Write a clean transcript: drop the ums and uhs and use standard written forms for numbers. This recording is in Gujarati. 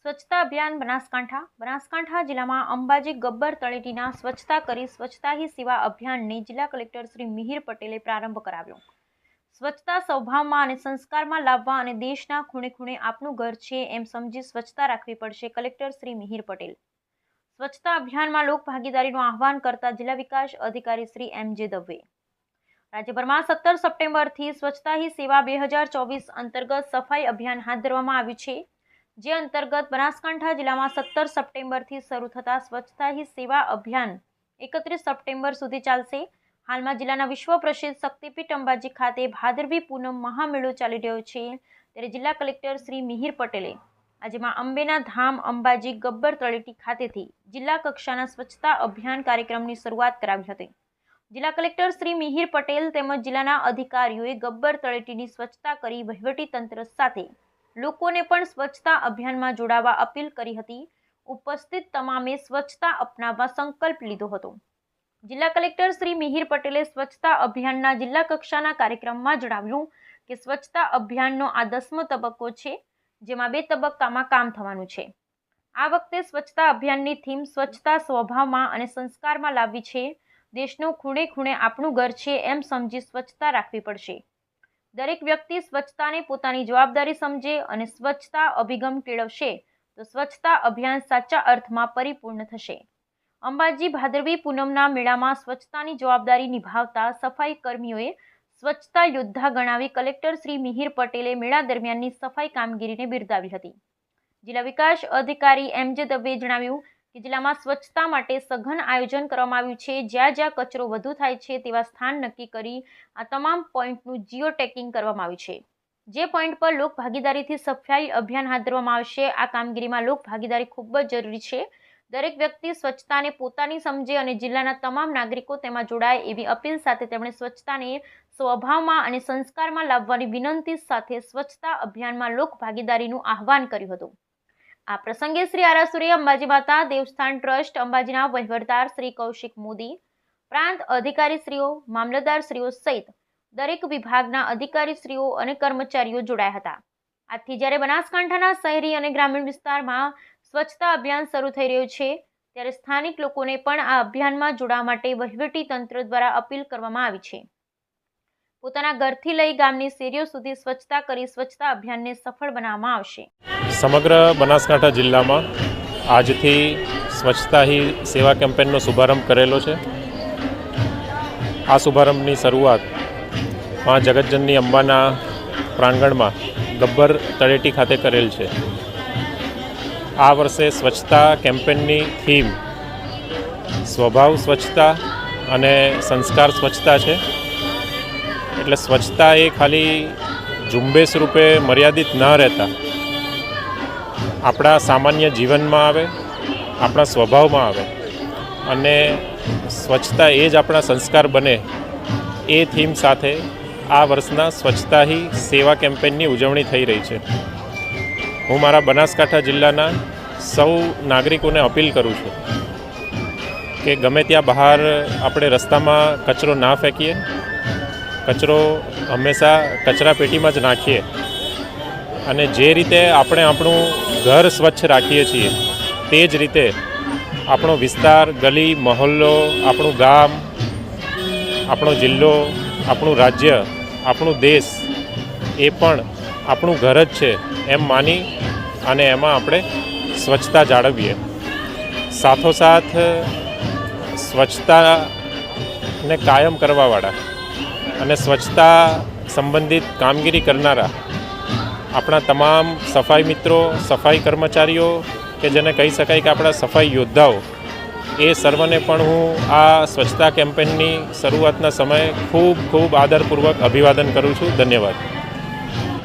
સ્વચ્છતા અભિયાન બનાસકાંઠા જિલ્લામાં અંબાજી ગબ્બર તળેટીના સ્વચ્છતા કરી સ્વચ્છતા હી સેવા અભિયાનને જિલ્લા કલેક્ટર શ્રી મિહિર પટેલે પ્રારંભ કરાવ્યો। સ્વચ્છતા સ્વભાવમાં અને સંસ્કારમાં લાવવા અને દેશના ખૂણે ખૂણે આપનું ઘર છે એમ સમજી સ્વચ્છતા રાખવી પડશે। કલેક્ટર શ્રી મિહિર પટેલ સ્વચ્છતા અભિયાનમાં લોક ભાગીદારીનું આહવાન કરતા જિલ્લા વિકાસ અધિકારી શ્રી એમ.જે. દવે રાજ્યભરમાં 17 સપ્ટેમ્બરથી સ્વચ્છતા હી સેવા 2024 અંતર્ગત સફાઈ અભિયાન હાથ ધરવામાં આવ્યું છે, જે અંતર્ગત બનાસકાંઠા જિલ્લામાં 17 સપ્ટેમ્બરથી શરૂ થતા સ્વચ્છતા હી સેવા અભિયાન 31 સપ્ટેમ્બર સુધી ચાલશે। હાલમાં જિલ્લાના વિશ્વ પ્રસિદ્ધ શક્તિપીઠ અંબાજી ખાતે ભાદરવી પૂનમ મહામેળો ચાલી રહ્યો છે, ત્યારે જિલ્લા કલેક્ટર શ્રી મિહિર પટેલે આજે માં અંબેના ધામ અંબાજી ગબ્બર તળેટી ખાતેથી જિલ્લા કક્ષાના સ્વચ્છતા અભિયાન કાર્યક્રમની શરૂઆત કરાવી હતી। જિલ્લા કલેક્ટર શ્રી મિહિર પટેલ તેમજ જિલ્લાના અધિકારીઓએ ગબ્બર તળેટીની સ્વચ્છતા કરી વહીવટી તંત્ર સાથે લોકોને પણ સ્વચ્છતા અભિયાનમાં જોડાવા અપીલ કરી હતી। ઉપસ્થિત તમામે સ્વચ્છતા અપનાવવા સંકલ્પ લીધો હતો। જિલ્લા કલેક્ટર શ્રી મિહિર પટેલે સ્વચ્છતા અભિયાનના જિલ્લા કક્ષાના કાર્યક્રમમાં જણાવ્યું કે સ્વચ્છતા અભિયાનનો આ 10મો તબક્કો છે, જેમાં 2 તબક્કામાં કામ થવાનું છે। આ વખતે સ્વચ્છતા અભિયાનની થીમ સ્વચ્છતા સ્વભાવમાં અને સંસ્કારમાં લાવવી છે। દેશનું ખૂણે ખૂણે આપણું ઘર છે એમ સમજી સ્વચ્છતા રાખવી પડશે। દરેક વ્યક્તિ સ્વચ્છતાને પોતાની જવાબદારી સમજે અને સ્વચ્છતા અભિગમ કેળવશે તો સ્વચ્છતા અભિયાન સાચા અર્થમાં પરિપૂર્ણ થશે। અંબાજી ભાદરવી પૂનમના મેળામાં સ્વચ્છતાની જવાબદારી નિભાવતા સફાઈ કર્મીઓએ સ્વચ્છતા યોદ્ધા ગણાવી કલેક્ટર શ્રી મિહિર પટેલે મેળા દરમિયાનની સફાઈ કામગીરીને બિરદાવી હતી। જિલ્લા વિકાસ અધિકારી એમ.જે. દવે જણાવ્યું કે જિલ્લામાં સ્વચ્છતા માટે સઘન આયોજન કરવામાં આવ્યું છે। જ્યાં જ્યાં કચરો વધુ થાય છે તેવા સ્થાન નક્કી કરી આ તમામ પોઈન્ટનું જીઓ ટેગિંગ કરવામાં આવ્યું છે, જે પોઈન્ટ પર લોક ભાગીદારીથી સફાઈ અભિયાન હાથ ધરવામાં આવશે। આ કામગીરીમાં લોક ભાગીદારી ખૂબ જ જરૂરી છે। દરેક વ્યક્તિ સ્વચ્છતાને પોતાની સમજે અને જિલ્લાના તમામ નાગરિકો તેમાં જોડાય એવી અપીલ સાથે તેમણે સ્વચ્છતાને સ્વભાવમાં અને સંસ્કારમાં લાવવાની વિનંતી સાથે સ્વચ્છતા અભિયાનમાં લોક ભાગીદારીનું આહવાન કર્યું હતું। આ પ્રસંગે શ્રી આરાસુરી અંબાજી માતા દેવસ્થાન ટ્રસ્ટ અંબાજીના વહીવટદાર શ્રી કૌશિક મોદી, પ્રાંત અધિકારીશ્રીઓ, મામલતદારશ્રીઓ સહિત દરેક વિભાગના અધિકારીશ્રીઓ અને કર્મચારીઓ જોડાયા હતા। આજથી જ્યારે બનાસકાંઠાના શહેરી અને ગ્રામીણ વિસ્તારમાં સ્વચ્છતા અભિયાન શરૂ થઈ રહ્યું છે, ત્યારે સ્થાનિક લોકોને પણ આ અભિયાનમાં જોડાવા માટે વહીવટી તંત્ર દ્વારા અપીલ કરવામાં આવી છે। પોતાના ઘરથી લઈ ગામની શેરીઓ સુધી સ્વચ્છતા કરી સ્વચ્છતા અભિયાનને સફળ બનાવવામાં આવશે। સમગ્ર બનાસકાંઠા જિલ્લામાં આજથી સ્વચ્છતા હી સેવા કેમ્પેનનો શુભારંભ કરેલો છે। આ શુભારંભની શરૂઆત માં જગતજનની અંબાના પ્રાંગણમાં ગબ્બર તળેટી ખાતે કરેલ છે। આ વર્ષે સ્વચ્છતા કેમ્પેનની થીમ સ્વભાવ સ્વચ્છતા અને સંસ્કાર સ્વચ્છતા છે। એટલે સ્વચ્છતા એ ખાલી ઝુંબેશ રૂપે મર્યાદિત ન રહેતા આપણા સામાન્ય જીવનમાં આવે, આપણા સ્વભાવમાં આવે અને સ્વચ્છતા એ જ આપણા સંસ્કાર બને, એ થીમ સાથે આ વર્ષના સ્વચ્છતા હી સેવા કેમ્પેનની ઉજવણી થઈ રહી છે। હું મારા બનાસકાંઠા જિલ્લાના સૌ નાગરિકોને અપીલ કરું છું કે ગમે ત્યાં બહાર આપણે રસ્તામાં કચરો ના ફેંકીએ, કચરો હંમેશા કચરા પેટીમાં જ નાખીએ અને જે રીતે આપણે આપણું ઘર સ્વચ્છ રાખીએ છીએ તે જ રીતે આપણો વિસ્તાર, ગલી, મહોલ્લો, આપણું ગામ, આપણો જિલ્લો, આપણું રાજ્ય, આપણું દેશ એ પણ આપણું ઘર જ છે એમ માની અને એમાં આપણે સ્વચ્છતા જાળવીએ। સાથોસાથ સ્વચ્છતાને કાયમ કરવાવાળા અને સ્વચ્છતા સંબંધિત કામગીરી કરનારા આપણા તમામ સફાઈ મિત્રો, સફાઈ કર્મચારીઓ કે જેને કહી શકાય કે આપણા સફાઈ યોદ્ધાઓ, એ સર્વને પણ હું આ સ્વચ્છતા કેમ્પેનની શરૂઆતના સમયે ખૂબ ખૂબ આદરપૂર્વક અભિવાદન કરું છું। ધન્યવાદ।